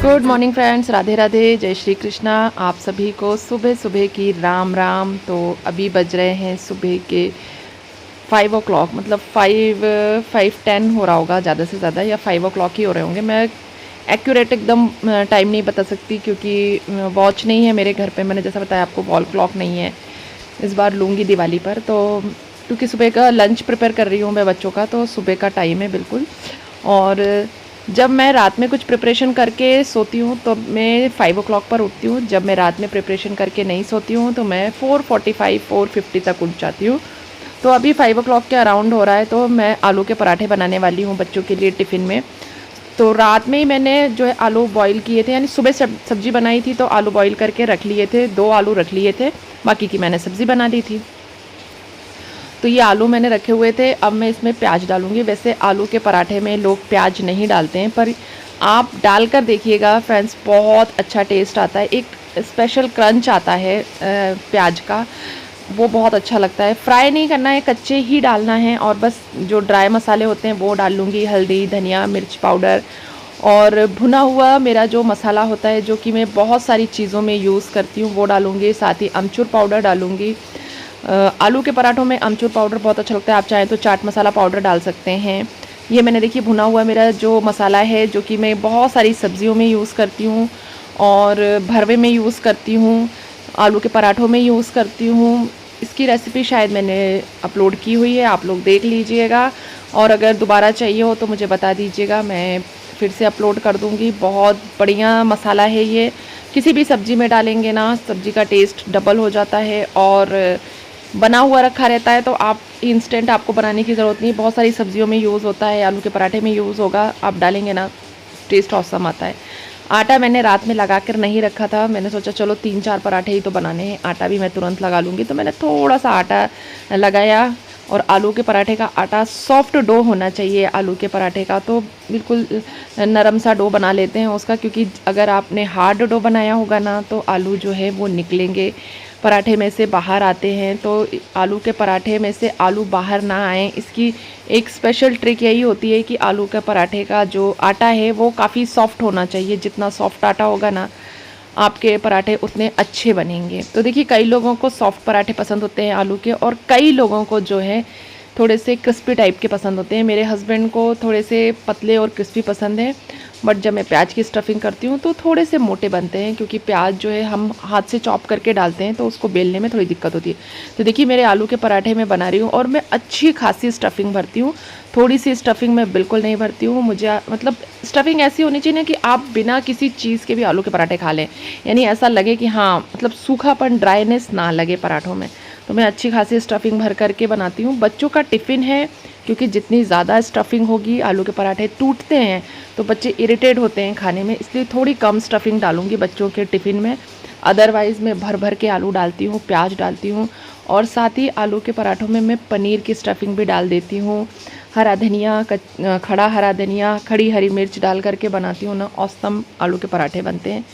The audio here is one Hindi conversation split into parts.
Good morning friends, Radhe Radhe, जय श्री कृष्णा। आप सभी को सुबह सुबह की राम राम। तो अभी बज रहे हैं सुबह के 5 o'clock, मतलब 5:10 हो रहा होगा ज़्यादा से ज़्यादा, या 5 o'clock ही हो रहे होंगे। मैं एक्यूरेट एकदम टाइम नहीं बता सकती क्योंकि वॉच नहीं है मेरे घर पे। मैंने जैसा बताया आपको, वॉल क्लॉक नहीं है। इस बार लूँगी दिवाली पर, तो क्योंकि सुबह का लंच प्रिपेयर कर रही हूँ मैं बच्चों का, तो सुबह का टाइम है बिल्कुल। और जब मैं रात में कुछ प्रिपरेशन करके सोती हूँ तो मैं 5 o'clock पर उठती हूँ। जब मैं रात में प्रिपरेशन करके नहीं सोती हूँ तो मैं 4:45 4:50 तक उठ जाती हूँ। तो अभी 5 o'clock के अराउंड हो रहा है, तो मैं आलू के पराठे बनाने वाली हूँ बच्चों के लिए टिफ़िन में। तो रात में ही मैंने जो है आलू बॉईल किए थे, यानी सुबह सब्ज़ी बनाई थी तो आलू बॉईल करके रख लिए थे। 2 आलू रख लिए थे, बाकी की मैंने सब्ज़ी बना ली थी। तो ये आलू मैंने रखे हुए थे। अब मैं इसमें प्याज डालूँगी। वैसे आलू के पराठे में लोग प्याज नहीं डालते हैं, पर आप डालकर देखिएगा फ्रेंड्स, बहुत अच्छा टेस्ट आता है। एक स्पेशल क्रंच आता है प्याज का, वो बहुत अच्छा लगता है। फ्राई नहीं करना है, कच्चे ही डालना है। और बस जो ड्राई मसाले होते हैं वो डाल लूँगी, हल्दी, धनिया, मिर्च पाउडर, और भुना हुआ मेरा जो मसाला होता है जो कि मैं बहुत सारी चीज़ों में यूज़ करती हूँ, वो डालूँगी। साथ ही अमचूर पाउडर डालूँगी। आलू के पराठों में अमचूर पाउडर बहुत अच्छा लगता है। आप चाहें तो चाट मसाला पाउडर डाल सकते हैं। ये मैंने देखिए भुना हुआ मेरा जो मसाला है, जो कि मैं बहुत सारी सब्जियों में यूज़ करती हूँ और भरवे में यूज़ करती हूँ, आलू के पराठों में यूज़ करती हूँ। इसकी रेसिपी शायद मैंने अपलोड की हुई है, आप लोग देख लीजिएगा। और अगर दोबारा चाहिए हो तो मुझे बता दीजिएगा, मैं फिर से अपलोड कर दूँगी। बहुत बढ़िया मसाला है ये। किसी भी सब्ज़ी में डालेंगे ना, सब्ज़ी का टेस्ट डबल हो जाता है। और बना हुआ रखा रहता है तो आप इंस्टेंट आपको बनाने की ज़रूरत नहीं। बहुत सारी सब्जियों में यूज़ होता है, आलू के पराठे में यूज़ होगा, आप डालेंगे ना, टेस्ट ऑसम आता है। आटा मैंने रात में लगा कर नहीं रखा था। मैंने सोचा चलो 3-4 पराठे ही तो बनाने हैं, आटा भी मैं तुरंत लगा लूँगी। तो मैंने थोड़ा सा आटा लगाया। और आलू के पराठे का आटा सॉफ्ट डो होना चाहिए। आलू के पराठे का तो बिल्कुल नरम सा डो बना लेते हैं उसका, क्योंकि अगर आपने हार्ड डो बनाया होगा ना तो आलू जो है वो निकलेंगे, पराठे में से बाहर आते हैं। तो आलू के पराठे में से आलू बाहर ना आए, इसकी एक स्पेशल ट्रिक यही होती है कि आलू के पराठे का जो आटा है वो काफ़ी सॉफ्ट होना चाहिए। जितना सॉफ्ट आटा होगा ना, आपके पराठे उतने अच्छे बनेंगे। तो देखिए, कई लोगों को सॉफ्ट पराठे पसंद होते हैं आलू के, और कई लोगों को जो है थोड़े से क्रिस्पी टाइप के पसंद होते हैं। मेरे हस्बैंड को थोड़े से पतले और क्रिस्पी पसंद है, बट जब मैं प्याज की स्टफिंग करती हूँ तो थोड़े से मोटे बनते हैं, क्योंकि प्याज जो है हम हाथ से चॉप करके डालते हैं तो उसको बेलने में थोड़ी दिक्कत होती है। तो देखिए, मेरे आलू के पराठे मैं बना रही हूँ और मैं अच्छी खासी स्टफिंग भरती हूँ। थोड़ी सी स्टफिंग मैं बिल्कुल नहीं भरती हूँ। मुझे मतलब स्टफिंग ऐसी होनी चाहिए ना कि आप बिना किसी चीज़ के भी आलू के पराठे खा लें, यानी ऐसा लगे कि हाँ, मतलब सूखापन, ड्राइनेस ना लगे पराठों में। तो मैं अच्छी खासी स्टफिंग भर करके बनाती हूँ। बच्चों का टिफ़िन है, क्योंकि जितनी ज़्यादा स्टफिंग होगी, आलू के पराठे टूटते हैं तो बच्चे इरिटेट होते हैं खाने में, इसलिए थोड़ी कम स्टफिंग डालूंगी बच्चों के टिफ़िन में। अदरवाइज़ मैं भर भर के आलू डालती हूँ, प्याज डालती हूँ, और साथ ही आलू के पराठों में मैं पनीर की स्टफिंग भी डाल देती हूँ। हरा धनिया, खड़ा हरा धनिया, खड़ी हरी मिर्च डाल करके बनाती हूँ ना, औसम आलू के पराठे बनते हैं।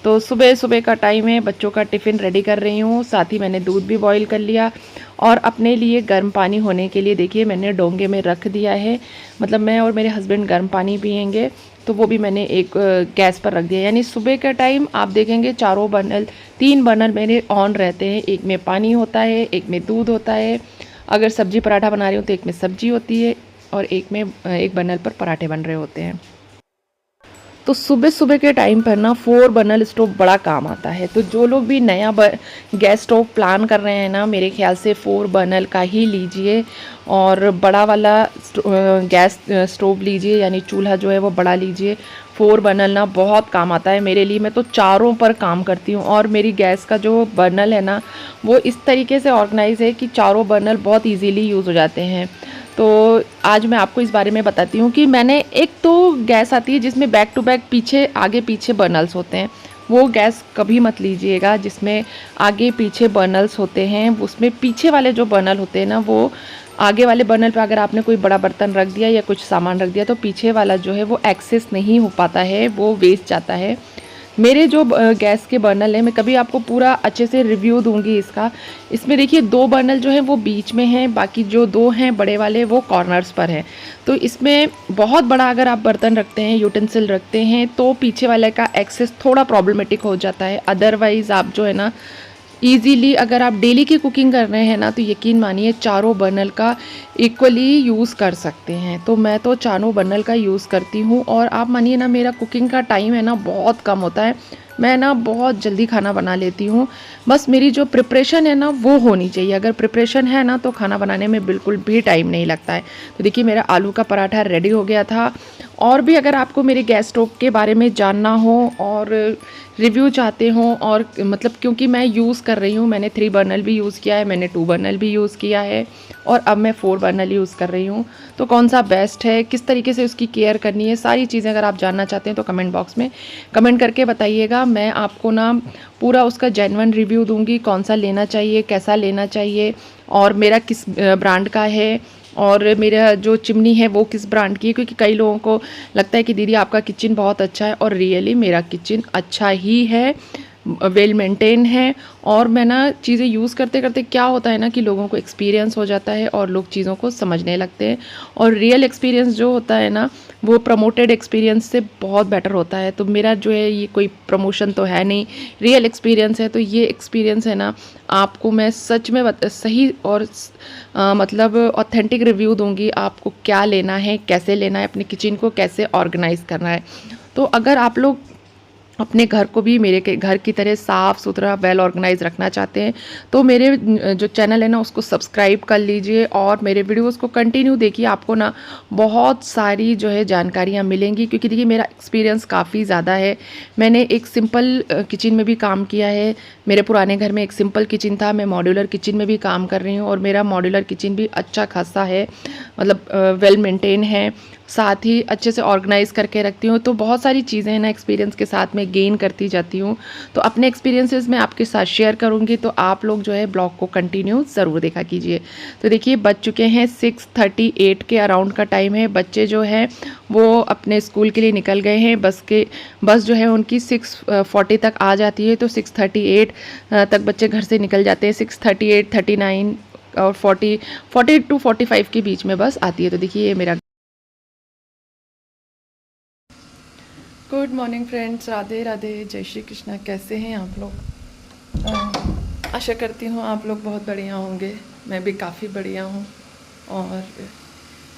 तो सुबह सुबह का टाइम है, बच्चों का टिफ़िन रेडी कर रही हूँ। साथ ही मैंने दूध भी बॉईल कर लिया, और अपने लिए गर्म पानी होने के लिए देखिए मैंने डोंगे में रख दिया है। मतलब मैं और मेरे हस्बैंड गर्म पानी पियेंगे, तो वो भी मैंने एक गैस पर रख दिया। यानी सुबह के टाइम आप देखेंगे 3 बर्नर मेरे ऑन रहते हैं। एक में पानी होता है, एक में दूध होता है, अगर सब्जी पराठा बना रही हूँ तो एक में सब्जी होती है, और एक बर्नर पर पराठे बन रहे होते हैं। तो सुबह सुबह के टाइम पर ना 4 बर्नर स्टोव बड़ा काम आता है। तो जो लोग भी नया गैस स्टोव प्लान कर रहे हैं ना, मेरे ख्याल से 4 बर्नर का ही लीजिए, और बड़ा वाला गैस स्टोव लीजिए, यानी चूल्हा जो है वो बड़ा लीजिए। 4 बर्नर ना बहुत काम आता है मेरे लिए। मैं तो चारों पर काम करती हूँ, और मेरी गैस का जो बर्नर है ना, वो इस तरीके से ऑर्गेनाइज है कि चारों बर्नर बहुत ईजीली यूज़ हो जाते हैं। तो आज मैं आपको इस बारे में बताती हूँ कि मैंने, एक तो गैस आती है जिसमें बैक टू बैक पीछे आगे पीछे बर्नल्स होते हैं, वो गैस कभी मत लीजिएगा जिसमें आगे पीछे बर्नल्स होते हैं। उसमें पीछे वाले जो बर्नल होते हैं ना, वो आगे वाले बर्नल पे अगर आपने कोई बड़ा बर्तन रख दिया या कुछ सामान रख दिया तो पीछे वाला जो है वो एक्सेस नहीं हो पाता है, वो वेस्ट जाता है। मेरे जो गैस के बर्नल है, मैं कभी आपको पूरा अच्छे से रिव्यू दूंगी इसका। इसमें देखिए 2 बर्नल जो हैं वो बीच में हैं, बाकी जो 2 हैं बड़े वाले वो कॉर्नर्स पर हैं। तो इसमें बहुत बड़ा अगर आप बर्तन रखते हैं, यूटेंसिल रखते हैं, तो पीछे वाले का एक्सेस थोड़ा प्रॉब्लमेटिक हो जाता है। अदरवाइज़ आप जो है ना ईज़िली, अगर आप डेली की कुकिंग कर रहे हैं ना, तो यकीन मानिए चारों बर्नल का इक्वली यूज़ कर सकते हैं। तो मैं तो चारों बर्नल का यूज़ करती हूँ, और आप मानिए ना मेरा कुकिंग का टाइम है ना बहुत कम होता है। मैं ना बहुत जल्दी खाना बना लेती हूँ। बस मेरी जो प्रिपरेशन है ना वो होनी चाहिए। अगर प्रिपरेशन है ना तो खाना बनाने में बिल्कुल भी टाइम नहीं लगता है। तो देखिए मेरा आलू का पराठा रेडी हो गया था। और भी अगर आपको मेरे गैस स्टोव के बारे में जानना हो और रिव्यू चाहते हो, और मतलब क्योंकि मैं यूज़ कर रही हूँ, मैंने 3 बर्नल भी यूज़ किया है, मैंने 2 बर्नल भी यूज़ किया है, और अब मैं 4 बर्नल यूज़ कर रही हूँ। तो कौन सा बेस्ट है, किस तरीके से उसकी केयर करनी है, सारी चीज़ें अगर आप जानना चाहते हैं तो कमेंट बॉक्स में कमेंट करके बताइएगा। मैं आपको ना पूरा उसका जेन्युइन रिव्यू दूंगी, कौन सा लेना चाहिए, कैसा लेना चाहिए, और मेरा किस ब्रांड का है, और मेरा जो चिमनी है वो किस ब्रांड की है। क्योंकि कई लोगों को लगता है कि दीदी आपका किचन बहुत अच्छा है, और रियली मेरा किचन अच्छा ही है, वेल मेंटेन है। और मैं ना चीज़ें यूज़ करते करते क्या होता है ना कि लोगों को एक्सपीरियंस हो जाता है और लोग चीज़ों को समझने लगते हैं। और रियल एक्सपीरियंस जो होता है ना वो प्रमोटेड एक्सपीरियंस से बहुत बेटर होता है। तो मेरा जो है ये कोई प्रमोशन तो है नहीं, रियल एक्सपीरियंस है। तो ये एक्सपीरियंस है ना, आपको मैं सच में सही और मतलब ऑथेंटिक रिव्यू दूंगी, आपको क्या लेना है, कैसे लेना है, अपने किचन को कैसे ऑर्गेनाइज करना है। तो अगर आप लोग अपने घर को भी मेरे के घर की तरह साफ़ सुथरा वेल ऑर्गेनाइज रखना चाहते हैं तो मेरे जो चैनल है ना उसको सब्सक्राइब कर लीजिए, और मेरे वीडियोस को कंटिन्यू देखिए। आपको ना बहुत सारी जो है जानकारियाँ मिलेंगी, क्योंकि देखिए मेरा एक्सपीरियंस काफ़ी ज़्यादा है। मैंने एक सिंपल किचन में भी काम किया है। मेरे पुराने घर में एक सिंपल किचन था, मैं मॉड्यूलर किचन में भी काम कर रही हूँ, और मेरा मॉड्यूलर किचन भी अच्छा खासा है, मतलब वेल मेंटेन है। साथ ही अच्छे से ऑर्गेनाइज करके रखती हूँ। तो बहुत सारी चीज़ें हैं ना एक्सपीरियंस के साथ में गेन करती जाती हूँ। तो अपने एक्सपीरियंसेस मैं आपके साथ शेयर करूँगी, तो आप लोग जो है ब्लॉग को कंटिन्यू ज़रूर देखा कीजिए। तो देखिए बज चुके हैं 6:38 के अराउंड का टाइम है। बच्चे जो है वो अपने स्कूल के लिए निकल गए हैं। बस जो है उनकी 6:40 तक आ जाती है, तो 6:38 तक बच्चे घर से निकल जाते हैं। 6:38, 39 और 40 टू 45 के बीच में बस आती है। तो देखिए ये मेरा good morning friends, Radhe Radhe, जय श्री कृष्णा। कैसे हैं आप लोग? आशा करती हूँ आप लोग बहुत बढ़िया होंगे। मैं भी काफ़ी बढ़िया हूँ। और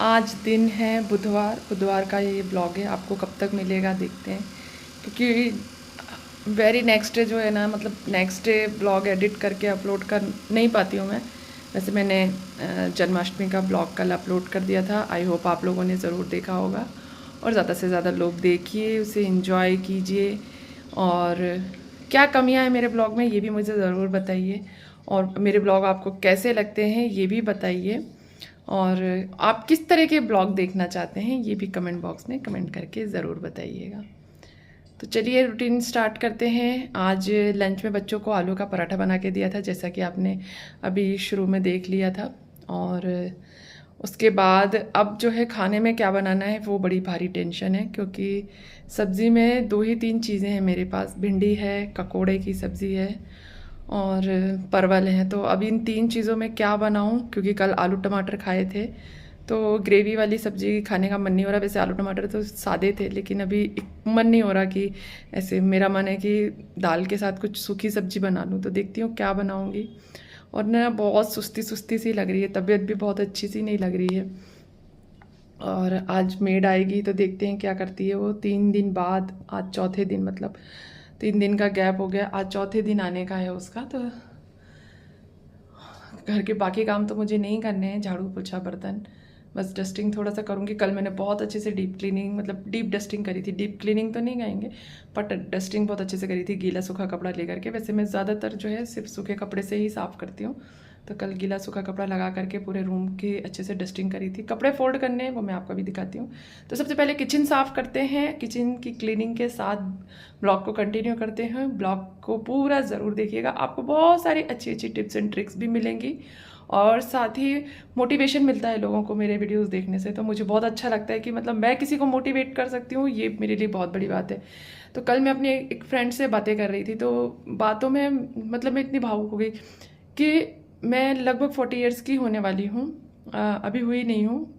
आज दिन है बुधवार का ये ब्लॉग है। आपको कब तक मिलेगा देखते हैं, क्योंकि वेरी नेक्स्ट डे जो है ना, मतलब नेक्स्ट डे ब्लॉग एडिट करके अपलोड कर नहीं पाती हूँ मैं। वैसे मैंने जन्माष्टमी का ब्लॉग कल अपलोड कर दिया था। आई होप आप लोगों ने ज़रूर देखा होगा, और ज़्यादा से ज़्यादा लोग देखिए, उसे एंजॉय कीजिए। और क्या कमियां हैं मेरे ब्लॉग में ये भी मुझे ज़रूर बताइए, और मेरे ब्लॉग आपको कैसे लगते हैं ये भी बताइए, और आप किस तरह के ब्लॉग देखना चाहते हैं ये भी कमेंट बॉक्स में कमेंट करके ज़रूर बताइएगा। तो चलिए रूटीन स्टार्ट करते हैं। आज लंच में बच्चों को आलू का पराठा बना के दिया था, जैसा कि आपने अभी शुरू में देख लिया था। और उसके बाद अब जो है खाने में क्या बनाना है वो बड़ी भारी टेंशन है, क्योंकि सब्ज़ी में 2 ही 3 चीज़ें हैं मेरे पास। भिंडी है, ककोड़े की सब्ज़ी है, और परवल है। तो अब इन 3 चीज़ों में क्या बनाऊं, क्योंकि कल आलू टमाटर खाए थे तो ग्रेवी वाली सब्ज़ी खाने का मन नहीं हो रहा। वैसे आलू टमाटर तो सादे थे, लेकिन अभी मन नहीं हो रहा कि ऐसे। मेरा मन है कि दाल के साथ कुछ सूखी सब्ज़ी बना लूँ। तो देखती हूँ क्या बनाऊँगी। और ना बहुत सुस्ती सुस्ती सी लग रही है, तबीयत भी बहुत अच्छी सी नहीं लग रही है। और आज मेड आएगी तो देखते हैं क्या करती है वो। 3 दिन बाद, आज चौथे दिन, मतलब 3 दिन का गैप हो गया, आज चौथे दिन आने का है उसका। तो घर के बाकी काम तो मुझे नहीं करने हैं, झाड़ू पोछा बर्तन, बस डस्टिंग थोड़ा सा करूँगी। कल मैंने बहुत अच्छे से डीप क्लीनिंग, मतलब डीप डस्टिंग करी थी। डीप क्लीनिंग तो नहीं कहेंगे, बट डस्टिंग बहुत अच्छे से करी थी, गीला सूखा कपड़ा लेकर के। वैसे मैं ज़्यादातर जो है सिर्फ सूखे कपड़े से ही साफ़ करती हूँ। तो कल गीला सूखा कपड़ा लगा करके पूरे रूम की अच्छे से डस्टिंग करी थी। कपड़े फोल्ड करने हैं वो मैं आपको भी दिखाती हूँ। तो सबसे पहले किचन साफ़ करते हैं। किचन की क्लीनिंग के साथ ब्लॉग को कंटिन्यू करते हैं। ब्लॉग को पूरा ज़रूर देखिएगा, आपको बहुत सारी अच्छी अच्छी टिप्स एंड ट्रिक्स भी मिलेंगी। और साथ ही मोटिवेशन मिलता है लोगों को मेरे वीडियोस देखने से। तो मुझे बहुत अच्छा लगता है कि मतलब मैं किसी को मोटिवेट कर सकती हूँ, ये मेरे लिए बहुत बड़ी बात है। तो कल मैं अपनी एक फ्रेंड से बातें कर रही थी, तो बातों में मतलब मैं इतनी भावुक हो गई कि मैं लगभग 40 ईयर्स की होने वाली हूँ, अभी हुई नहीं हूँ।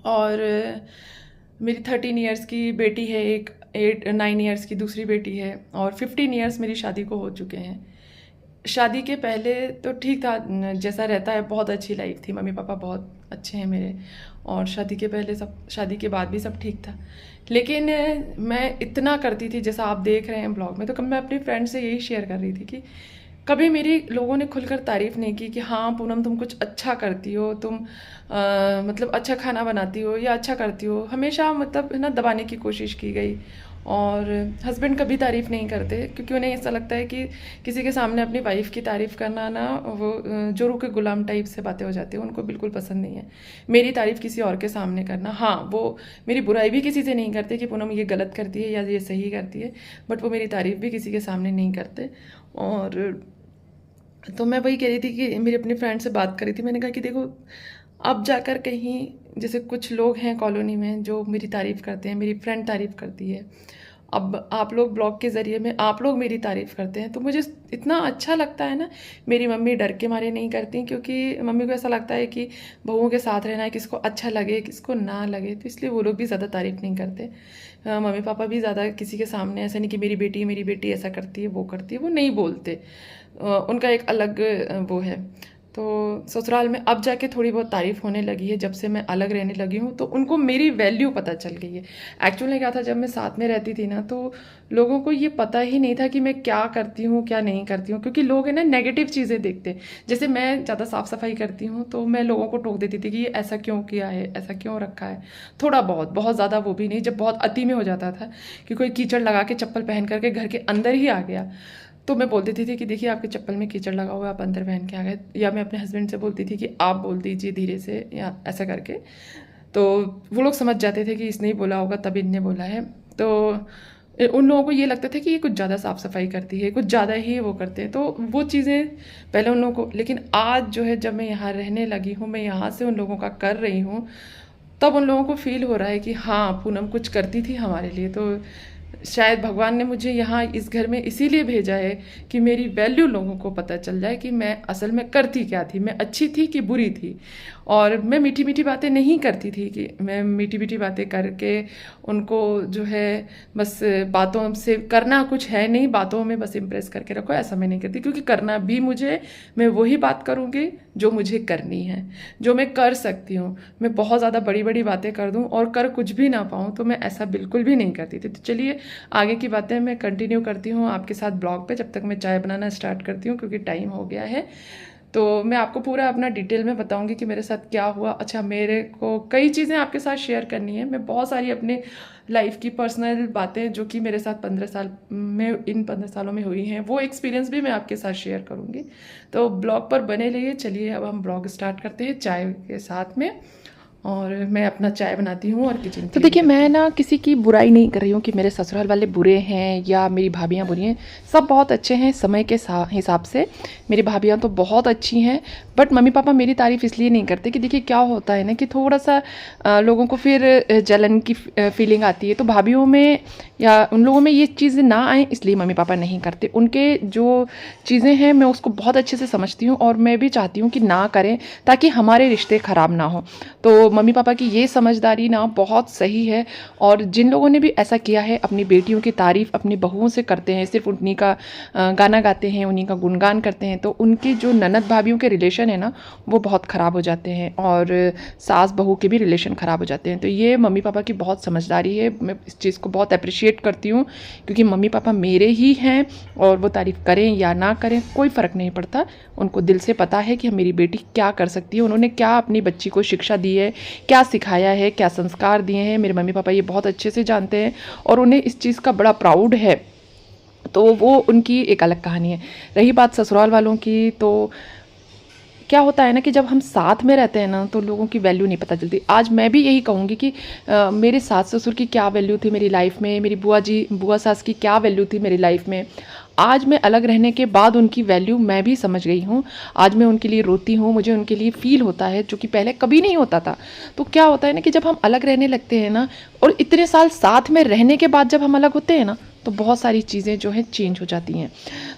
और मेरी 13 ईयर्स की बेटी है, एक 9 ईयर्स की दूसरी बेटी है, और 15 ईयर्स मेरी शादी को हो चुके हैं। शादी के पहले तो ठीक था, जैसा रहता है, बहुत अच्छी लाइफ थी, मम्मी पापा बहुत अच्छे हैं मेरे, और शादी के पहले सब, शादी के बाद भी सब ठीक था। लेकिन मैं इतना करती थी, जैसा आप देख रहे हैं ब्लॉग में, तो कब मैं अपनी फ्रेंड से यही शेयर कर रही थी कि कभी मेरी लोगों ने खुलकर तारीफ़ नहीं की कि हाँ पूनम तुम कुछ अच्छा करती हो, तुम मतलब अच्छा खाना बनाती हो या अच्छा करती हो। हमेशा मतलब है ना दबाने की कोशिश की गई। और हस्बैंड कभी तारीफ़ नहीं करते, क्योंकि उन्हें ऐसा लगता है कि किसी के सामने अपनी वाइफ की तारीफ़ करना ना, वो जोरू के गुलाम टाइप से बातें हो जाती हैं, उनको बिल्कुल पसंद नहीं है मेरी तारीफ़ किसी और के सामने करना। हाँ, वो मेरी बुराई भी किसी से नहीं करते कि पूनम ये गलत करती है या ये सही करती है, बट वो मेरी तारीफ़ भी किसी के सामने नहीं करते। और तो मैं वही कह रही थी कि मेरी अपनी फ्रेंड से बात कर रही थी, मैंने कहा कि देखो अब जाकर कहीं, जैसे कुछ लोग हैं कॉलोनी में जो मेरी तारीफ़ करते हैं, मेरी फ्रेंड तारीफ़ करती है, अब आप लोग ब्लॉग के ज़रिए में आप लोग मेरी तारीफ़ करते हैं, तो मुझे इतना अच्छा लगता है ना। मेरी मम्मी डर के मारे नहीं करती, क्योंकि मम्मी को ऐसा लगता है कि बहुओं के साथ रहना है, किसको अच्छा लगे किसको ना लगे, तो इसलिए वो लोग भी ज़्यादा तारीफ़ नहीं करते। मम्मी पापा भी ज़्यादा किसी के सामने ऐसा नहीं कि मेरी बेटी ऐसा करती है वो करती है, वो नहीं बोलते। उनका एक अलग वो है। तो ससुराल में अब जाके थोड़ी बहुत तारीफ़ होने लगी है, जब से मैं अलग रहने लगी हूँ, तो उनको मेरी वैल्यू पता चल गई है। एक्चुअली क्या था, जब मैं साथ में रहती थी ना, तो लोगों को ये पता ही नहीं था कि मैं क्या करती हूँ क्या नहीं करती हूँ, क्योंकि लोग है ना नेगेटिव चीज़ें देखते हैं। जैसे मैं ज़्यादा साफ़ सफाई करती हूँ, तो मैं लोगों को टोक देती थी कि ये ऐसा क्यों किया है, ऐसा क्यों रखा है। थोड़ा बहुत, बहुत ज़्यादा वो भी नहीं, जब बहुत अति में हो जाता था कि कोई कीचड़ लगा के चप्पल पहन करके घर के अंदर ही आ गया, तो मैं बोल देती थी कि देखिए आपके चप्पल में कीचड़ लगा हुआ है, आप अंदर पहन के आ गए। या मैं अपने हस्बैंड से बोलती थी कि आप बोल दीजिए धीरे से, या ऐसा करके, तो वो लोग समझ जाते थे कि इसने ही बोला होगा, तभी इनने बोला है। तो उन लोगों को ये लगता था कि ये कुछ ज़्यादा साफ़ सफाई करती है, कुछ ज़्यादा ही वो करते हैं, तो वो चीज़ें पहले उन लोगों को। लेकिन आज जो है, जब मैं यहाँ रहने लगी हूँ, मैं यहाँ से उन लोगों का कर रही हूँ, तब उन लोगों को फील हो रहा है कि हाँ पूनम कुछ करती थी हमारे लिए। तो शायद भगवान ने मुझे यहाँ इस घर में इसीलिए भेजा है कि मेरी वैल्यू लोगों को पता चल जाए कि मैं असल में करती क्या थी, मैं अच्छी थी कि बुरी थी। और मैं मीठी मीठी बातें नहीं करती थी, कि मैं मीठी मीठी बातें करके उनको जो है बस बातों से करना कुछ है नहीं, बातों में बस इम्प्रेस करके रखो, ऐसा मैं नहीं करती। क्योंकि करना भी मुझे, मैं वही बात करूँगी जो मुझे करनी है, जो मैं कर सकती हूँ। मैं बहुत ज़्यादा बड़ी बड़ी बातें कर दूँ और कर कुछ भी ना पाऊँ, तो मैं ऐसा बिल्कुल भी नहीं करती थी। तो चलिए आगे की बातें मैं कंटिन्यू करती हूँ आपके साथ ब्लॉग पे, जब तक मैं चाय बनाना स्टार्ट करती हूँ, क्योंकि टाइम हो गया है। तो मैं आपको पूरा अपना डिटेल में बताऊंगी कि मेरे साथ क्या हुआ। अच्छा, मेरे को कई चीज़ें आपके साथ शेयर करनी है। मैं बहुत सारी अपने लाइफ की पर्सनल बातें जो कि मेरे साथ 15 साल में, इन 15 सालों में हुई हैं, वो एक्सपीरियंस भी मैं आपके साथ शेयर करूँगी। तो ब्लॉग पर बने रहिए। चलिए अब हम ब्लॉग स्टार्ट करते हैं चाय के साथ में, और मैं अपना चाय बनाती हूँ और किचन। तो देखिए, मैं ना किसी की बुराई नहीं कर रही हूँ कि मेरे ससुराल वाले बुरे हैं या मेरी भाभियाँ बुरी हैं। सब बहुत अच्छे हैं समय के हिसाब से। मेरी भाभियाँ तो बहुत अच्छी हैं, बट मम्मी पापा मेरी तारीफ़ इसलिए नहीं करते कि देखिए क्या होता है ना कि थोड़ा सा लोगों को फिर जलन की फीलिंग आती है। तो भाभियों में या उन लोगों में ये चीज़ें ना आए, इसलिए मम्मी पापा नहीं करते। उनके जो चीज़ें हैं मैं उसको बहुत अच्छे से समझती हूँ, और मैं भी चाहती हूँ कि ना करें, ताकि हमारे रिश्ते ख़राब ना हो। तो मम्मी पापा की ये समझदारी ना बहुत सही है। और जिन लोगों ने भी ऐसा किया है, अपनी बेटियों की तारीफ़ अपनी बहुओं से करते हैं, सिर्फ उन्हीं का गाना गाते हैं, उन्हीं का गुणगान करते हैं, तो उनकी जो ननद भाभियों के रिलेशन है ना, वो बहुत ख़राब हो जाते हैं, और सास बहू के भी रिलेशन ख़राब हो जाते हैं। तो ये मम्मी पापा की बहुत समझदारी है। मैं इस चीज़ को बहुत अप्रिशिएट करती हूँ, क्योंकि मम्मी पापा मेरे ही हैं, और वो तारीफ़ करें या ना करें कोई फ़र्क नहीं पड़ता। उनको दिल से पता है कि मेरी बेटी क्या कर सकती है, उन्होंने क्या अपनी बच्ची को शिक्षा दी है, क्या सिखाया है, क्या संस्कार दिए हैं। मेरे मम्मी पापा ये बहुत अच्छे से जानते हैं, और उन्हें इस चीज़ का बड़ा प्राउड है। तो वो उनकी एक अलग कहानी है। रही बात ससुराल वालों की, तो क्या होता है ना कि जब हम साथ में रहते हैं ना, तो लोगों की वैल्यू नहीं पता चलती। आज मैं भी यही कहूँगी कि मेरे सास ससुर की क्या वैल्यू थी मेरी लाइफ में, मेरी बुआ सास की क्या वैल्यू थी मेरी लाइफ में, आज मैं अलग रहने के बाद उनकी वैल्यू मैं भी समझ गई हूँ। आज मैं उनके लिए रोती हूँ, मुझे उनके लिए फ़ील होता है, जो कि पहले कभी नहीं होता था। तो क्या होता है ना कि जब हम अलग रहने लगते हैं ना, और इतने साल साथ में रहने के बाद जब हम अलग होते हैं ना, तो बहुत सारी चीज़ें जो हैं चेंज हो जाती हैं।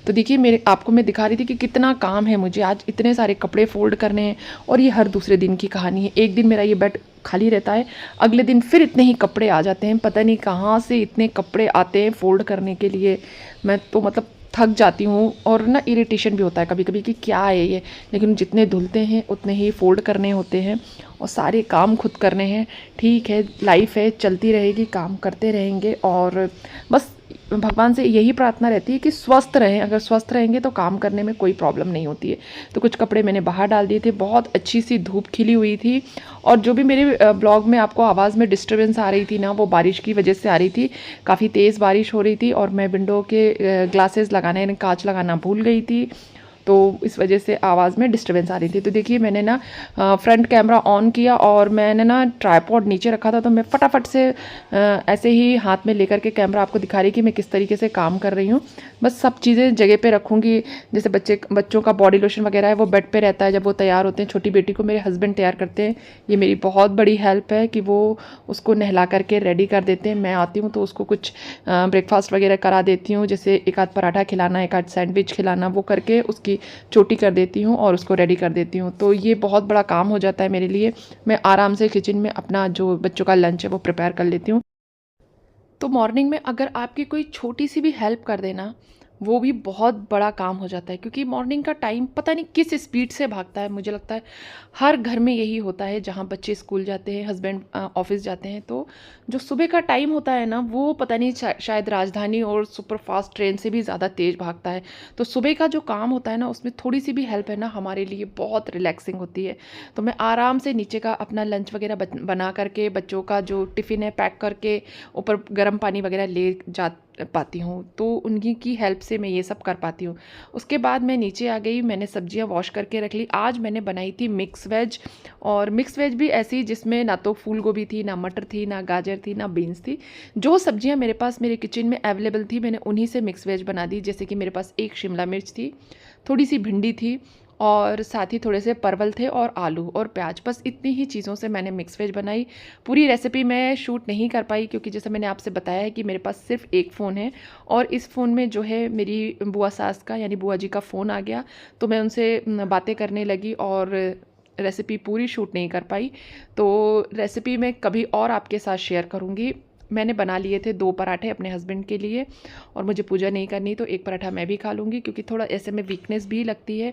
तो देखिए, मेरे आपको मैं दिखा रही थी कि कितना काम है मुझे, आज इतने सारे कपड़े फ़ोल्ड करने हैं, और ये हर दूसरे दिन की कहानी है। एक दिन मेरा ये बेड खाली रहता है, अगले दिन फिर इतने ही कपड़े आ जाते हैं, पता नहीं कहाँ से इतने कपड़े आते हैं फ़ोल्ड करने के लिए। मैं तो मतलब थक जाती हूँ, और ना इरिटेशन भी होता है कभी कभी कि क्या है ये, लेकिन जितने धुलते हैं उतने ही फ़ोल्ड करने होते हैं, और सारे काम खुद करने हैं। ठीक है, लाइफ है, चलती रहेगी, काम करते रहेंगे, और बस भगवान से यही प्रार्थना रहती है कि स्वस्थ रहें। अगर स्वस्थ रहेंगे तो काम करने में कोई प्रॉब्लम नहीं होती है। तो कुछ कपड़े मैंने बाहर डाल दिए थे, बहुत अच्छी सी धूप खिली हुई थी, और जो भी मेरे ब्लॉग में आपको आवाज़ में डिस्टर्बेंस आ रही थी ना, वो बारिश की वजह से आ रही थी। काफ़ी तेज़ बारिश हो रही थी, और मैं विंडो के ग्लासेस लगाने यानी कांच लगाना भूल गई थी, तो इस वजह से आवाज़ में डिस्टर्बेंस आ रही थी। तो देखिए, मैंने ना फ्रंट कैमरा ऑन किया, और मैंने ना ट्राइपॉड नीचे रखा था, तो मैं फटाफट से ऐसे ही हाथ में लेकर के कैमरा आपको दिखा रही कि मैं किस तरीके से काम कर रही हूँ। बस सब चीज़ें जगह पे रखूँगी। जैसे बच्चों का बॉडी लोशन वगैरह है, वो बेड पे रहता है जब वो तैयार होते हैं। छोटी बेटी को मेरे हस्बैंड तैयार करते हैं, ये मेरी बहुत बड़ी हेल्प है कि वो उसको नहला करके रेडी कर देते हैं। मैं आती हूँ तो उसको कुछ ब्रेकफास्ट वगैरह करा देती हूँ, जैसे एक आध पराठा खिलाना, एक आध सैंडविच खिलाना, वो करके उसकी चोटी कर देती हूँ और उसको रेडी कर देती हूँ। तो ये बहुत बड़ा काम हो जाता है मेरे लिए। मैं आराम से किचन में अपना जो बच्चों का लंच है वो प्रिपेयर कर लेती हूँ। तो मॉर्निंग में अगर आपकी कोई छोटी सी भी हेल्प कर देना, वो भी बहुत बड़ा काम हो जाता है, क्योंकि मॉर्निंग का टाइम पता नहीं किस स्पीड से भागता है। मुझे लगता है हर घर में यही होता है, जहाँ बच्चे स्कूल जाते हैं, हस्बैंड ऑफिस जाते हैं, तो जो सुबह का टाइम होता है ना, वो पता नहीं शायद राजधानी और सुपरफास्ट ट्रेन से भी ज़्यादा तेज़ भागता है। तो सुबह का जो काम होता है ना, उसमें थोड़ी सी भी हेल्प है ना, हमारे लिए बहुत रिलैक्सिंग होती है। तो मैं आराम से नीचे का अपना लंच वगैरह बना करके, बच्चों का जो टिफ़िन है पैक करके, ऊपर गर्म पानी वगैरह ले जा पाती हूँ। तो उनकी की हेल्प से मैं ये सब कर पाती हूँ। उसके बाद मैं नीचे आ गई, मैंने सब्जियाँ वॉश करके रख ली। आज मैंने बनाई थी मिक्स वेज, और मिक्स वेज भी ऐसी जिसमें ना तो फूल गोभी थी, ना मटर थी, ना गाजर थी, ना बीन्स थी। जो सब्जियाँ मेरे पास मेरे किचन में अवेलेबल थी, मैंने उन्हीं से मिक्स वेज बना दी। जैसे कि मेरे पास एक शिमला मिर्च थी, थोड़ी सी भिंडी थी, और साथ ही थोड़े से परवल थे, और आलू और प्याज, बस इतनी ही चीज़ों से मैंने मिक्स वेज बनाई। पूरी रेसिपी मैं शूट नहीं कर पाई, क्योंकि जैसे मैंने आपसे बताया है कि मेरे पास सिर्फ एक फ़ोन है, और इस फ़ोन में जो है मेरी बुआ सास का यानी बुआ जी का फ़ोन आ गया, तो मैं उनसे बातें करने लगी, और रेसिपी पूरी शूट नहीं कर पाई। तो रेसिपी मैं कभी और आपके साथ शेयर करूँगी। मैंने बना लिए थे 2 पराठे अपने हस्बैंड के लिए, और मुझे पूजा नहीं करनी, तो एक पराठा मैं भी खा लूँगी, क्योंकि थोड़ा ऐसे में वीकनेस भी लगती है,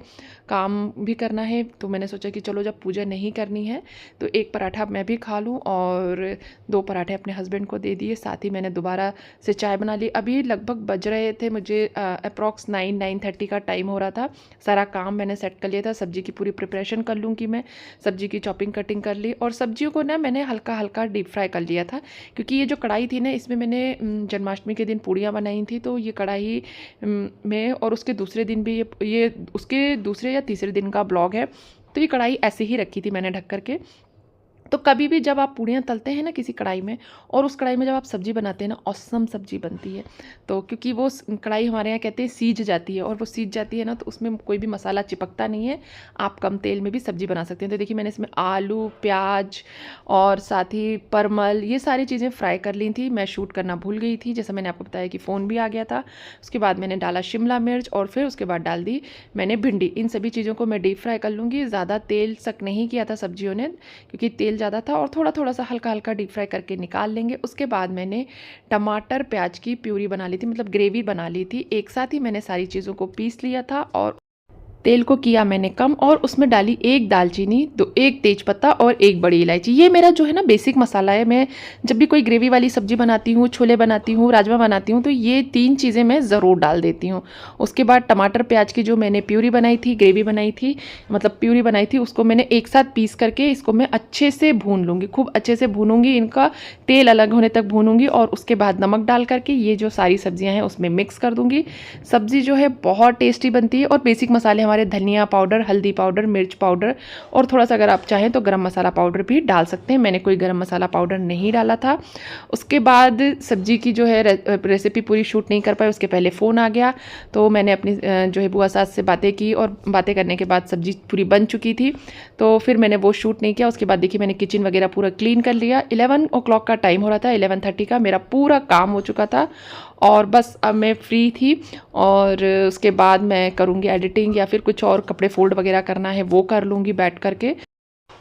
काम भी करना है। तो मैंने सोचा कि चलो, जब पूजा नहीं करनी है तो एक पराठा मैं भी खा लूँ, और 2 पराठे अपने हस्बैंड को दे दिए। साथ ही मैंने दोबारा से चाय बना ली। अभी लगभग बज रहे थे मुझे अप्रॉक्स 9-9:30 का टाइम हो रहा था। सारा काम मैंने सेट कर लिया था। सब्जी की पूरी प्रिपरेशन कर लूँगी मैं, सब्जी की चॉपिंग कटिंग कर ली, और सब्जियों को ना मैंने हल्का हल्का डीप फ्राई कर लिया था, क्योंकि ये जो कढ़ाई थी ना, इसमें मैंने जन्माष्टमी के दिन पूड़ियाँ बनाई थी। तो ये कढ़ाई में, और उसके दूसरे दिन भी, ये उसके दूसरे या तीसरे दिन का ब्लॉग है, तो ये कढ़ाई ऐसे ही रखी थी मैंने ढक करके। तो कभी भी जब आप पूड़ियाँ तलते हैं ना किसी कढ़ाई में, और उस कढ़ाई में जब आप सब्ज़ी बनाते हैं ना, ऑसम सब्ज़ी बनती है। तो क्योंकि वो कढ़ाई हमारे यहाँ कहते हैं सीज जाती है, और वो सीज जाती है ना, तो उसमें कोई भी मसाला चिपकता नहीं है, आप कम तेल में भी सब्ज़ी बना सकते हैं। तो देखिए, मैंने इसमें आलू, प्याज और साथ ही परमल, ये सारी चीज़ें फ्राई कर ली थी। मैं शूट करना भूल गई थी, जैसा मैंने आपको बताया कि फ़ोन भी आ गया था। उसके बाद मैंने डाला शिमला मिर्च, और फिर उसके बाद डाल दी मैंने भिंडी। इन सभी चीज़ों को मैं डीप फ्राई कर लूँगी। ज़्यादा तेल सक नहीं किया था सब्जियों ने, क्योंकि तेल ज़्यादा था, और थोड़ा थोड़ा सा हल्का हल्का डीप फ्राई करके निकाल लेंगे। उसके बाद मैंने टमाटर प्याज की प्यूरी बना ली थी, मतलब ग्रेवी बना ली थी। एक साथ ही मैंने सारी चीज़ों को पीस लिया था, और तेल को किया मैंने कम, और उसमें डाली एक दालचीनी, एक तेजपत्ता और एक बड़ी इलायची। ये मेरा जो है ना बेसिक मसाला है। मैं जब भी कोई ग्रेवी वाली सब्जी बनाती हूँ, छोले बनाती हूँ, राजमा बनाती हूँ, तो ये 3 चीज़ें मैं ज़रूर डाल देती हूँ। उसके बाद टमाटर प्याज की जो मैंने प्यूरी बनाई थी, ग्रेवी बनाई थी, मतलब प्यूरी बनाई थी, उसको मैंने एक साथ पीस करके इसको मैं अच्छे से भून लूँगी, खूब अच्छे से भूनूंगी, इनका तेल अलग होने तक भूनूंगी, और उसके बाद नमक डाल करके ये जो सारी सब्जियाँ हैं उसमें मिक्स कर दूँगी। सब्ज़ी जो है बहुत टेस्टी बनती है, और बेसिक मसाले हमारे हमारे धनिया पाउडर, हल्दी पाउडर, मिर्च पाउडर और थोड़ा सा अगर आप चाहें तो गरम मसाला पाउडर भी डाल सकते हैं। मैंने कोई गरम मसाला पाउडर नहीं डाला था। उसके बाद सब्जी की जो है रेसिपी पूरी शूट नहीं कर पाई, उसके पहले फ़ोन आ गया। तो मैंने अपनी जो है बुआ सास से बातें की और बातें करने के बाद सब्जी पूरी बन चुकी थी, तो फिर मैंने वो शूट नहीं किया। उसके बाद देखिए मैंने किचन वगैरह पूरा क्लीन कर लिया। 11 ओ क्लॉक का टाइम हो रहा था, 11:30 का मेरा पूरा काम हो चुका था और बस अब मैं फ्री थी। और उसके बाद मैं करूँगी एडिटिंग या फिर कुछ और कपड़े फोल्ड वगैरह करना है वो कर लूँगी बैठ करके।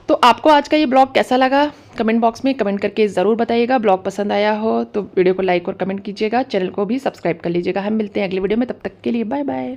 तो आपको आज का ये ब्लॉग कैसा लगा कमेंट बॉक्स में कमेंट करके ज़रूर बताइएगा। ब्लॉग पसंद आया हो तो वीडियो को लाइक और कमेंट कीजिएगा, चैनल को भी सब्सक्राइब कर लीजिएगा। हम मिलते हैं अगली वीडियो में, तब तक के लिए बाय बाय।